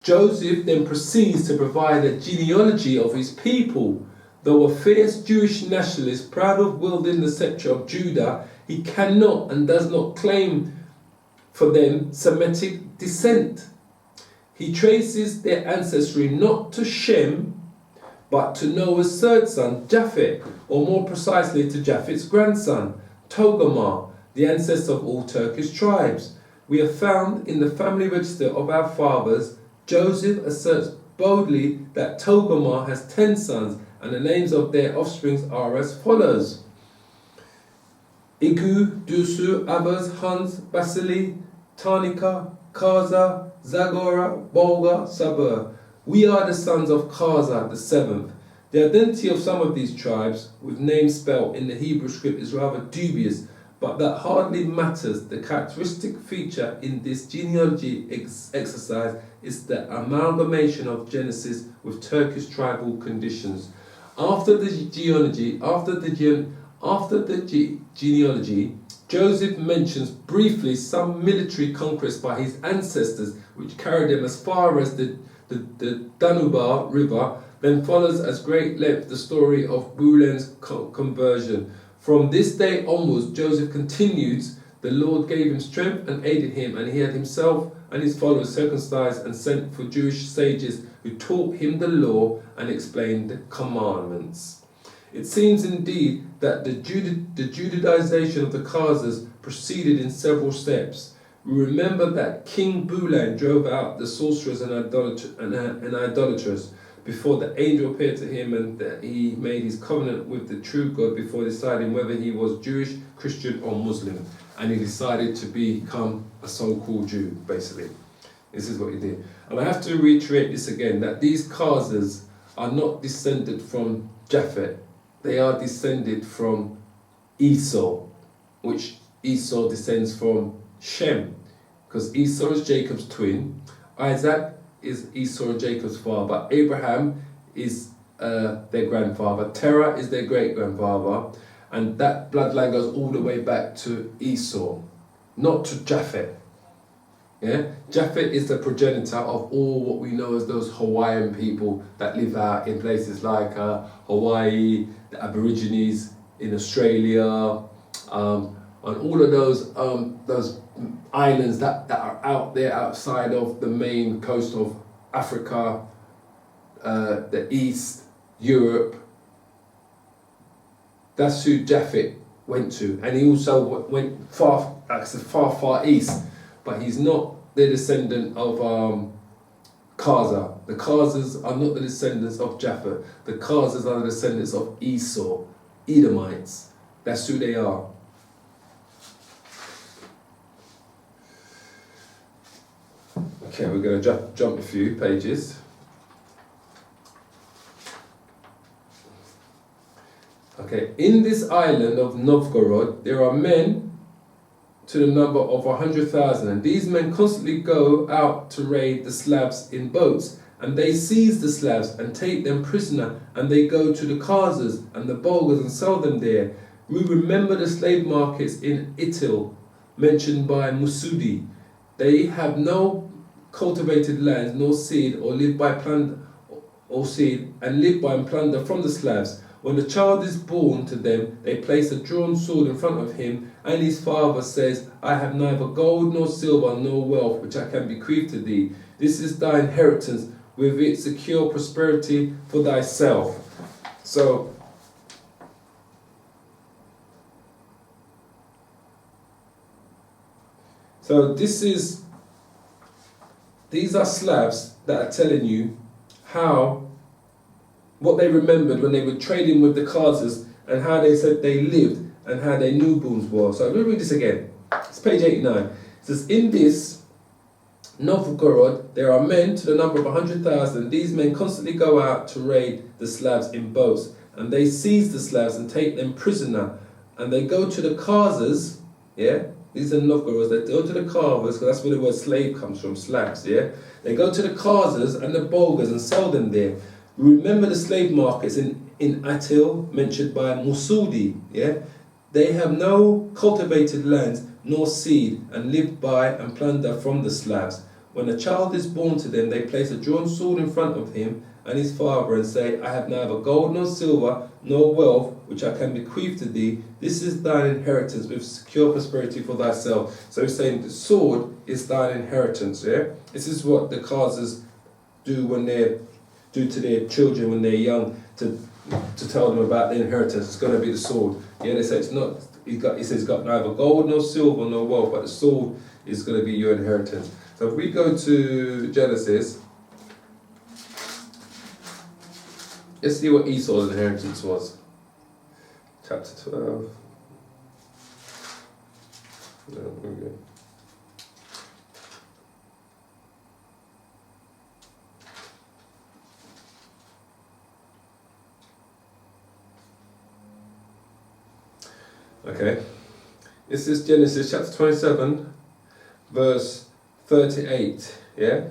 Joseph then proceeds to provide a genealogy of his people. Though a fierce Jewish nationalist, proud of wielding the scepter of Judah, he cannot and does not claim for them Semitic descent. He traces their ancestry not to Shem, but to Noah's third son, Japheth, or more precisely to Japheth's grandson, Togarmah, the ancestor of all Turkish tribes. We have found in the family register of our fathers, Joseph asserts boldly that Togarmah has 10 sons, and the names of their offspring are as follows: Igu, Dusu, Abbas, Hans, Basili, Tarnika, Khazar, Zagora, Bolga, Sabur. We are the sons of Khazar, the seventh. The identity of some of these tribes, with names spelled in the Hebrew script, is rather dubious, but that hardly matters. The characteristic feature in this genealogy exercise is the amalgamation of Genesis with Turkish tribal conditions. After the genealogy, Joseph mentions briefly some military conquest by his ancestors, which carried him as far as the Danube River, then follows at great length the story of Boulan's conversion. From this day onwards, Joseph continues, the Lord gave him strength and aided him, and he had himself and his followers circumcised and sent for Jewish sages who taught him the law and explained the commandments. It seems indeed that the Judaization of the Khazars proceeded in several steps. We remember that King Boulan drove out the sorcerers and idolaters before the angel appeared to him, and that he made his covenant with the true God before deciding whether he was Jewish, Christian or Muslim. And he decided to become a so-called Jew, basically. This is what he did. And I have to reiterate this again, that these Khazars are not descended from Japheth. They are descended from Esau, which Esau descends from Shem, because Esau is Jacob's twin, Isaac is Esau and Jacob's father, Abraham is their grandfather, Terah is their great-grandfather, and that bloodline goes all the way back to Esau, not to Japheth. Yeah? Japheth is the progenitor of all what we know as those Hawaiian people that live out in places like Hawaii, the Aborigines in Australia, and all of those islands that are out there outside of the main coast of Africa, the East, Europe. That's who Japheth went to, and he also went far east. But he's not the descendant of Khazar. The Khazars are not the descendants of Japheth. The Khazars are the descendants of Esau, Edomites. That's who they are. Okay, we're going to jump a few pages. Okay, in this island of Novgorod, there are men to the number of 100,000, and these men constantly go out to raid the Slavs in boats, and they seize the Slavs and take them prisoner, and they go to the Khazars and the Bulgars and sell them there. We remember the slave markets in Itil, mentioned by Musudi. They have no cultivated lands, nor seed, or live by plunder, and live by and plunder from the Slavs. When the child is born to them, they place a drawn sword in front of him, and his father says, I have neither gold nor silver nor wealth which I can bequeath to thee. This is thy inheritance, with it secure prosperity for thyself. So these are Slavs that are telling you what they remembered when they were trading with the Khazars, and how they said they lived and how their newborns were. So let me read this again. It's page 89. It says, in this Novgorod, there are men to the number of 100,000. These men constantly go out to raid the Slavs in boats, and they seize the Slavs and take them prisoner. And they go to the Khazars, yeah? These are Novgorods. They go to the Khazars, because that's where the word slave comes from, Slavs, yeah? They go to the Khazars and the Bulgars and sell them there. Remember the slave markets in Atil, mentioned by Musudi, yeah? They have no cultivated lands nor seed, and live by and plunder from the Slavs. When a child is born to them, they place a drawn sword in front of him and his father and say, I have neither gold nor silver nor wealth which I can bequeath to thee. This is thine inheritance with secure prosperity for thyself. So he's saying the sword is thine inheritance. Yeah, this is what the Khazars do to their children when they're young to tell them about the inheritance. It's going to be the sword. Yeah, they say it's not. He says he's got neither gold nor silver nor wealth, but the sword is going to be your inheritance. So if we go to Genesis, let's see what Esau's inheritance was. Chapter 12. No, okay. Okay, this is Genesis chapter 27, verse 38, yeah?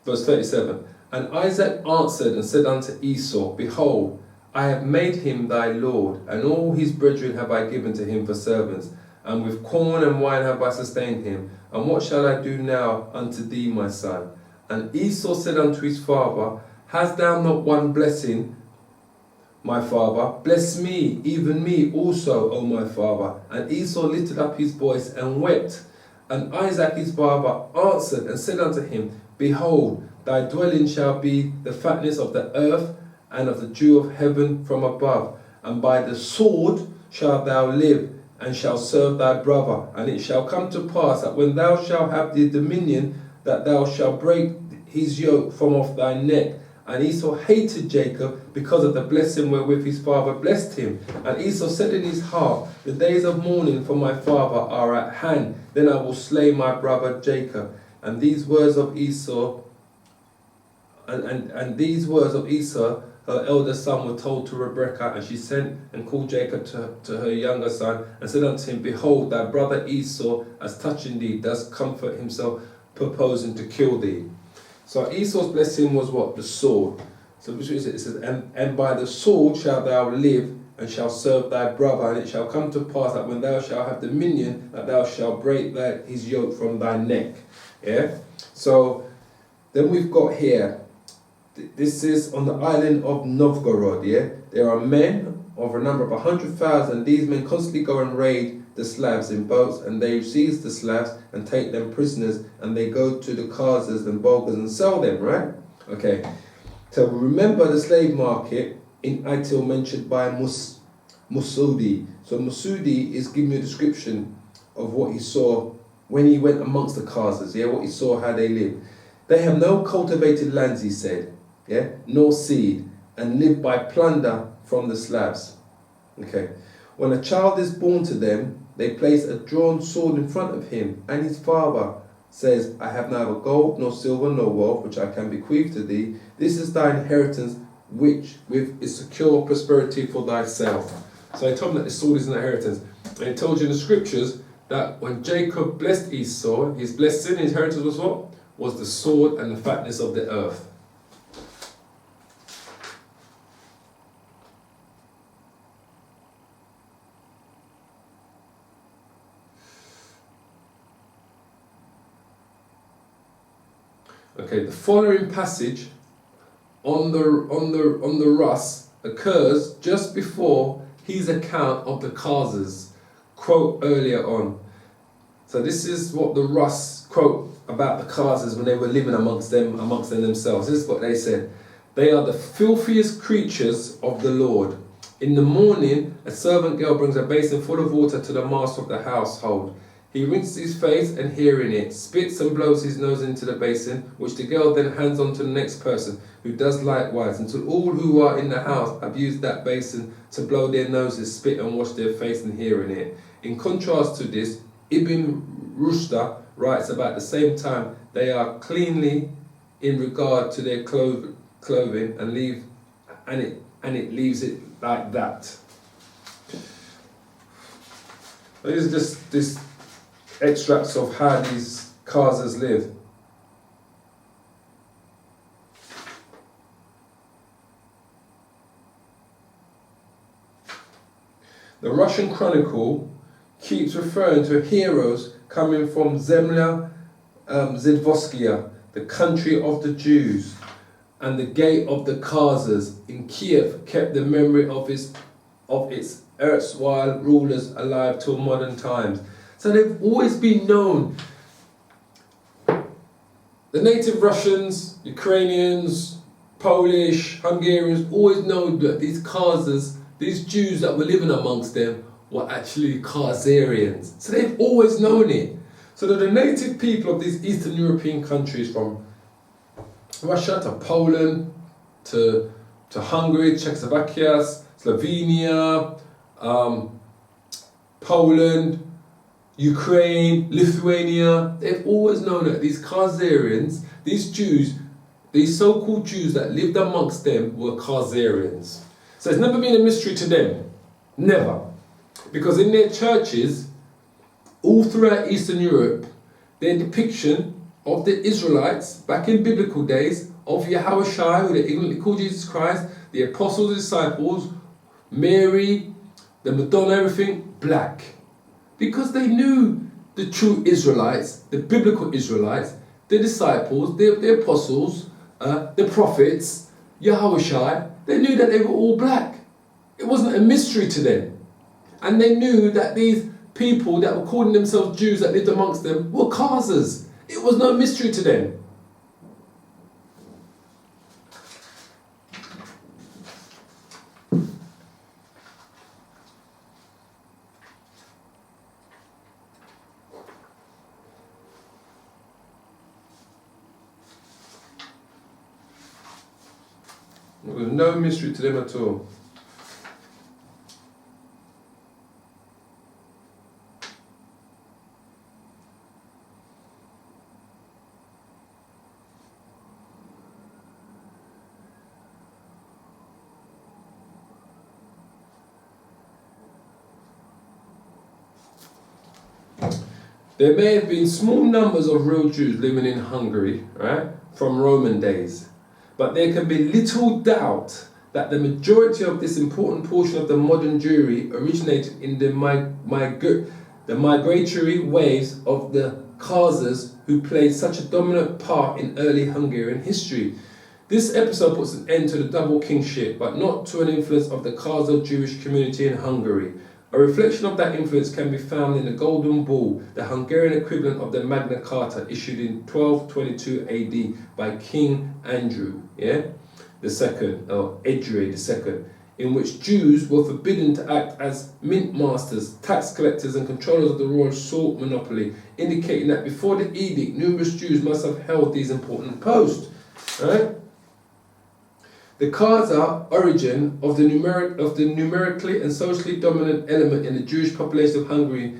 Verse 37. And Isaac answered and said unto Esau, Behold, I have made him thy lord, and all his brethren have I given to him for servants, and with corn and wine have I sustained him. And what shall I do now unto thee, my son? And Esau said unto his father, Hast thou not one blessing, my father? Bless me, even me also, O my father. And Esau lifted up his voice and wept. And Isaac his father answered and said unto him, Behold, thy dwelling shall be the fatness of the earth, and of the dew of heaven from above. And by the sword shalt thou live, and shalt serve thy brother. And it shall come to pass that when thou shalt have the dominion, that thou shalt break his yoke from off thy neck. And Esau hated Jacob because of the blessing wherewith his father blessed him. And Esau said in his heart, The days of mourning for my father are at hand. Then I will slay my brother Jacob. And these words of Esau, and these words of Esau, her elder son, were told to Rebekah, and she sent and called Jacob to her younger son, and said unto him, Behold, thy brother Esau, as touching thee, does comfort himself, purposing to kill thee. So Esau's blessing was what? The sword. So which is it? It says, and by the sword shalt thou live, and shalt serve thy brother, and it shall come to pass that when thou shalt have dominion, that thou shalt break his yoke from thy neck. Yeah? So then we've got here, this is on the island of Novgorod, yeah? There are men of a number of 100,000. These men constantly go and raid the Slavs in boats, and they seize the Slavs and take them prisoners, and they go to the Khazars and Bulgars and sell them, right? Okay, so remember the slave market in Itil mentioned by Musudi. So Musudi is giving you a description of what he saw when he went amongst the Khazars, yeah? What he saw, how they live. They have no cultivated lands, he said, yeah, nor seed, and live by plunder from the Slavs. Okay, when a child is born to them, they place a drawn sword in front of him, and his father says, I have neither gold nor silver nor wealth which I can bequeath to thee. This is thy inheritance, which with is secure prosperity for thyself. So he told him that the sword is an inheritance. And he told you in the scriptures that when Jacob blessed Esau, his blessing, his inheritance was what? Was the sword and the fatness of the earth. Okay, the following passage on the Rus occurs just before his account of the Khazars quote earlier on. So this is what the Rus quote about the Khazars when they were living amongst them themselves. This is what they said. They are the filthiest creatures of the Lord. In the morning, a servant girl brings a basin full of water to the master of the household. He rinses his face and hearing it, spits and blows his nose into the basin, which the girl then hands on to the next person, who does likewise, until all who are in the house have used that basin to blow their noses, spit and wash their face and hearing it. In contrast to this, Ibn Rushd writes about the same time they are cleanly in regard to their clothing and it leaves it like that. These are just this extracts of how these Khazars live. The Russian Chronicle keeps referring to heroes coming from Zemlya Zidvoskia, the country of the Jews, and the gate of the Khazars in Kiev kept the memory of its erstwhile rulers alive till modern times. So they've always been known. The native Russians, Ukrainians, Polish, Hungarians always know that these Khazars, these Jews that were living amongst them, were actually Khazarians. So they've always known it. So that the native people of these Eastern European countries, from Russia to Poland to Hungary, Czechoslovakia, Slovenia, Poland, Ukraine, Lithuania, they've always known that these Khazarians, these Jews, these so-called Jews that lived amongst them were Khazarians. So it's never been a mystery to them. Never. Because in their churches, all throughout Eastern Europe, their depiction of the Israelites back in biblical days, of Yahushua, who they ignorantly called Jesus Christ, the apostles, the disciples, Mary, the Madonna, everything, black. Because they knew the true Israelites, the biblical Israelites, the disciples, the apostles, the prophets, Yahushua, they knew that they were all black. It wasn't a mystery to them. And they knew that these people that were calling themselves Jews that lived amongst them were Khazars. It was no mystery to them. It was no mystery to them at all. There may have been small numbers of real Jews living in Hungary, right, from Roman days, but there can be little doubt that the majority of this important portion of the modern Jewry originated in the migratory waves of the Khazars, who played such a dominant part in early Hungarian history. This episode puts an end to the double kingship, but not to an influence of the Khazar Jewish community in Hungary. A reflection of that influence can be found in the Golden Bull, the Hungarian equivalent of the Magna Carta, issued in 1222 AD by King Andrew II, or Edrei II, in which Jews were forbidden to act as mint masters, tax collectors and controllers of the royal salt monopoly, indicating that before the edict, numerous Jews must have held these important posts. Right? The Khazar origin of the numerically and socially dominant element in the Jewish population of Hungary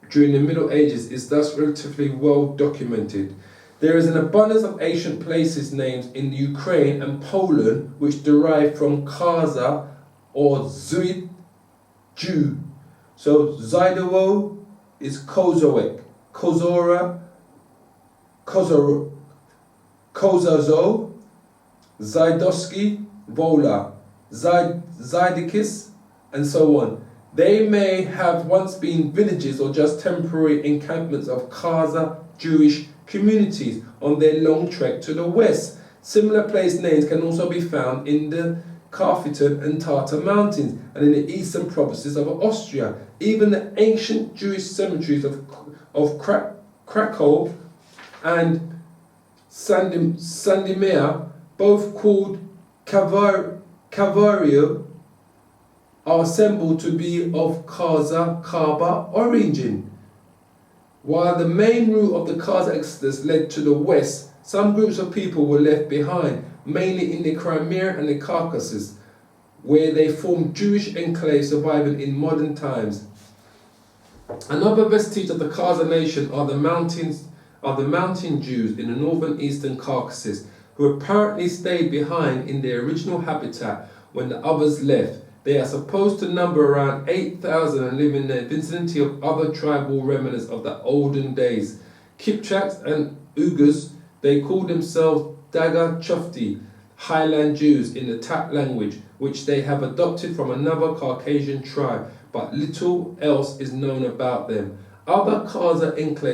during the Middle Ages is thus relatively well documented. There is an abundance of ancient places names in Ukraine and Poland which derive from Khazar or Zuid Jew. So Zaidowo is Kozowek, Kozora, Kozazo, Zaidoski, Vola, Zaidikis, and so on. They may have once been villages or just temporary encampments of Khazar Jewish communities on their long trek to the west. Similar place names can also be found in the Carpathian and Tatar mountains and in the eastern provinces of Austria. Even the ancient Jewish cemeteries of Krakow and Sandomir, both called Kavario, are assembled to be of Khazar Kaba origin. While the main route of the Khazar exodus led to the west, some groups of people were left behind, mainly in the Crimea and the Caucasus, where they formed Jewish enclaves surviving in modern times. Another vestige of the Khazar nation are the mountain Jews in the northern eastern Caucasus, who apparently stayed behind in their original habitat when the others left. They are supposed to number around 8,000 and live in the vicinity of other tribal remnants of the olden days. Kipchaks and Uyghurs, they call themselves Daga Chofti, Highland Jews in the Tat language, which they have adopted from another Caucasian tribe, but little else is known about them. Other Khazar enclaves